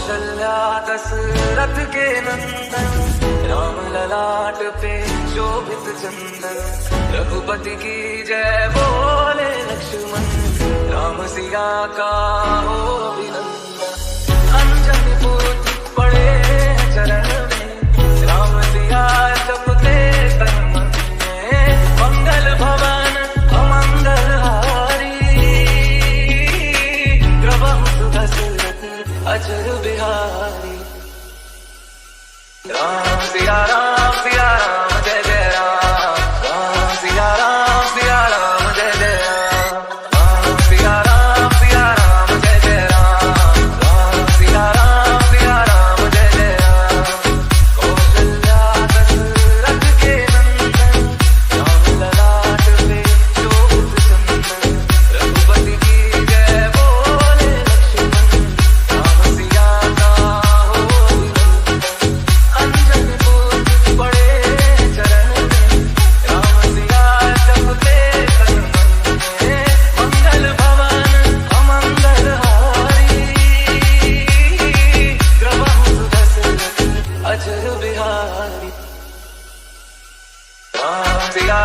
कौशल्या दशरथ के नंदन, राम ललाट पे शोभित चंदन। रघुपति की जय बोले लक्ष्मण, राम सिया का हो अभिनंदन। अंजनी पुत्र पड़े चरण में, राम सिया जपते तन मन में। मंगल भवन अमंगल हारी, प्रभु दशरथ अजर बिहारी। राम सिया राम जय जय राम। राम सिया राम जय जय राम। राम सिया राम जय जय राम। राम सिया राम जय जय राम। कौशल्या दशरथ के नंदन, राम ललाट पे शोभित चंदन। रघुपति की जय बोले लक्ष्मण, राम सिया का हो अभिनंदन। अंजनी पुत्र पड़े चरण में, राम सिया जपते तन मन में। मंगल भवन अमंगल हारी, प्रभु दशरथ अजर बिहारी। राम सिया